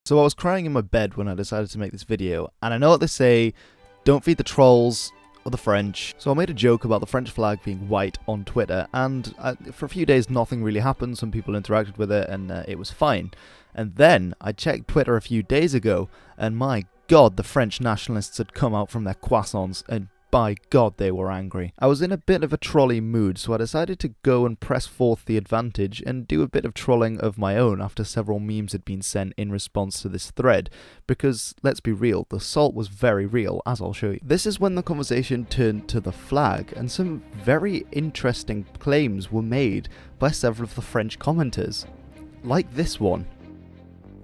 So I was crying in my bed when I decided to make this video, and I know what they say, don't feed the trolls or the French. So I made a joke about the French flag being white on Twitter, and for a few days nothing really happened. Some people interacted with it and it was fine. And then I checked Twitter a few days ago, and my god, the French nationalists had come out from their croissants, and by God, they were angry. I was in a bit of a trolley mood, so I decided to go and press forth the advantage and do a bit of trolling of my own after several memes had been sent in response to this thread, because, let's be real, the salt was very real, as I'll show you. This is when the conversation turned to the flag, and some very interesting claims were made by several of the French commenters, like this one.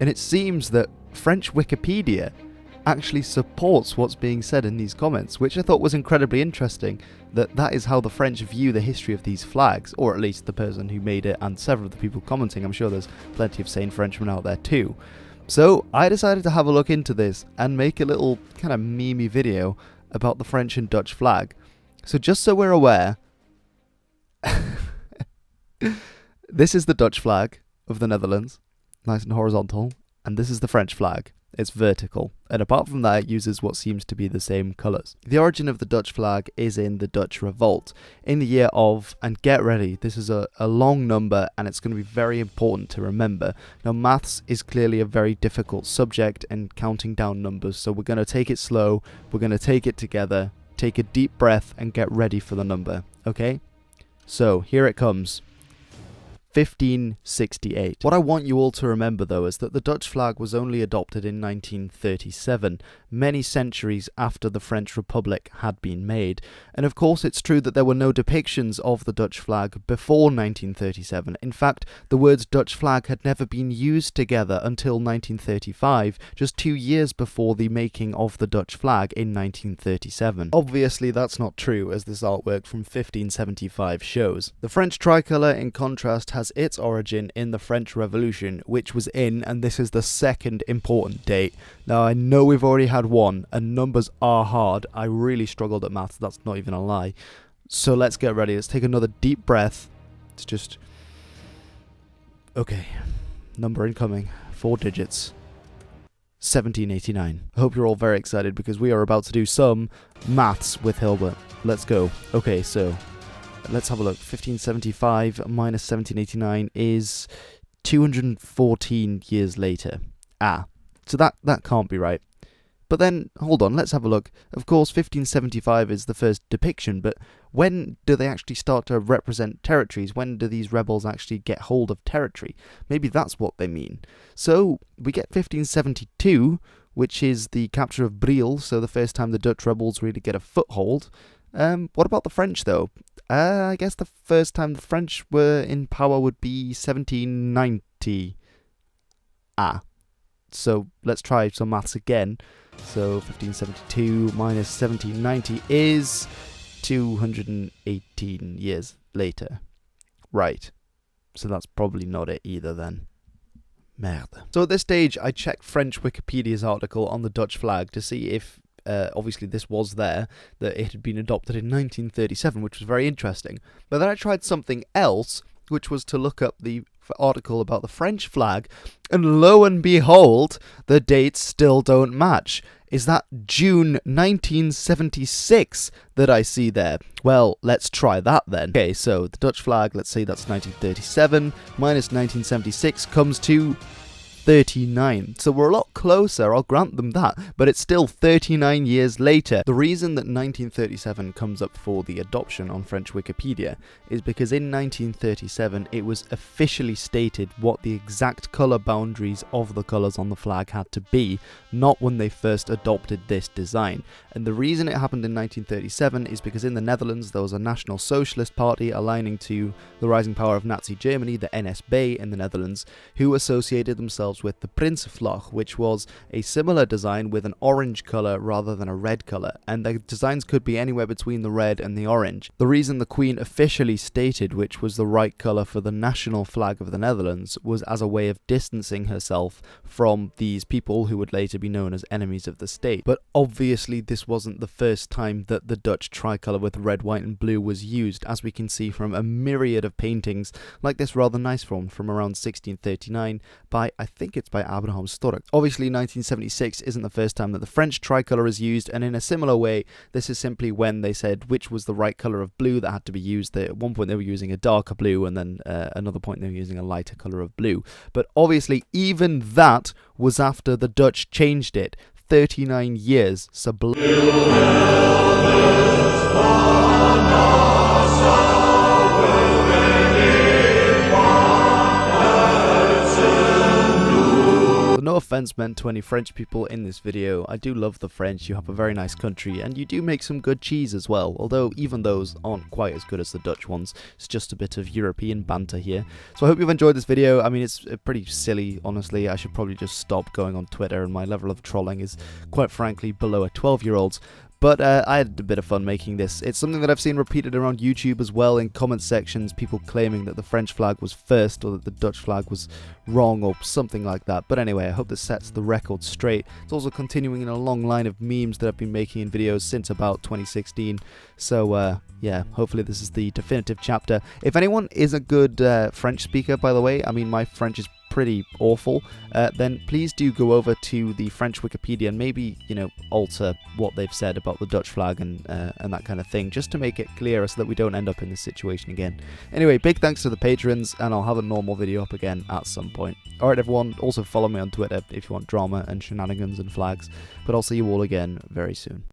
And it seems that French Wikipedia actually supports what's being said in these comments, which I thought was incredibly interesting, that is how the French view the history of these flags, or at least the person who made it and several of the people commenting. I'm sure there's plenty of sane Frenchmen out there too. So I decided to have a look into this and make a little kind of memey video about the French and Dutch flag. So just so we're aware, this is the Dutch flag of the Netherlands, nice and horizontal, and this is the French flag. It's vertical, and apart from that it uses what seems to be the same colours. The origin of the Dutch flag is in the Dutch Revolt, in the year of, and get ready, this is a long number and it's going to be very important to remember. Now maths is clearly a very difficult subject and counting down numbers, so we're going to take it slow, we're going to take it together, take a deep breath and get ready for the number, okay? So here it comes. 1568. What I want you all to remember though is that the Dutch flag was only adopted in 1937, many centuries after the French Republic had been made. And of course it's true that there were no depictions of the Dutch flag before 1937. In fact, the words Dutch flag had never been used together until 1935, just 2 years before the making of the Dutch flag in 1937. Obviously that's not true, as this artwork from 1575 shows. The French tricolour, in contrast, has its origin in the French Revolution, which was in, and this is the second important date. Now I know we've already had one, and numbers are hard. I really struggled at maths, that's not even a lie. So let's get ready, let's take another deep breath. It's just... okay, number incoming, 4 digits. 1789. I hope you're all very excited because we are about to do some maths with Hilbert. Let's go. Okay, so let's have a look. 1575 minus 1789 is 214 years later. So that can't be right. But then, hold on, let's have a look. Of course, 1575 is the first depiction, but when do they actually start to represent territories? When do these rebels actually get hold of territory? Maybe that's what they mean. So, we get 1572, which is the capture of Briel, so the first time the Dutch rebels really get a foothold. What about the French, though? I guess the first time the French were in power would be 1790. So let's try some maths again. So 1572 minus 1790 is 218 years later. Right. So that's probably not it either then. Merde. So at this stage, I checked French Wikipedia's article on the Dutch flag to see if obviously this was there, that it had been adopted in 1937, which was very interesting. But then I tried something else, which was to look up the article about the French flag, and lo and behold, the dates still don't match. Is that June 1976 that I see there? Well, let's try that then. Okay, so the Dutch flag, let's say that's 1937, minus 1976 comes to 39. So we're a lot closer, I'll grant them that, but it's still 39 years later. The reason that 1937 comes up for the adoption on French Wikipedia is because in 1937 it was officially stated what the exact colour boundaries of the colours on the flag had to be, not when they first adopted this design. And the reason it happened in 1937 is because in the Netherlands there was a National Socialist Party aligning to the rising power of Nazi Germany, the NSB in the Netherlands, who associated themselves with the Prinsenvlag, which was a similar design with an orange colour rather than a red colour, and the designs could be anywhere between the red and the orange. The reason the Queen officially stated which was the right colour for the national flag of the Netherlands was as a way of distancing herself from these people who would later be known as enemies of the state. But obviously this wasn't the first time that the Dutch tricolour with red, white and blue was used, as we can see from a myriad of paintings like this rather nice one from around 1639 by, I think think it's by Abraham Storck. Obviously, 1976 isn't the first time that the French tricolour is used, and in a similar way, this is simply when they said which was the right colour of blue that had to be used. At one point they were using a darker blue, and then another point they were using a lighter colour of blue. But obviously, even that was after the Dutch changed it. 39 years. No offense meant to any French people in this video. I do love the French. You have a very nice country, and you do make some good cheese as well, although even those aren't quite as good as the Dutch ones. It's just a bit of European banter here. So I hope you've enjoyed this video. I mean, it's pretty silly, honestly. I should probably just stop going on Twitter, and my level of trolling is quite frankly below a 12-year-old's. But I had a bit of fun making this. It's something that I've seen repeated around YouTube as well, in comment sections, people claiming that the French flag was first or that the Dutch flag was wrong or something like that. But anyway, I hope this sets the record straight. It's also continuing in a long line of memes that I've been making in videos since about 2016. So yeah, hopefully this is the definitive chapter. If anyone is a good French speaker, by the way, I mean, my French is pretty awful, then please do go over to the French Wikipedia and maybe, you know, alter what they've said about the Dutch flag and that kind of thing, just to make it clearer so that we don't end up in this situation again. Anyway, big thanks to the patrons, and I'll have a normal video up again at some point. Alright everyone, also follow me on Twitter if you want drama and shenanigans and flags, but I'll see you all again very soon.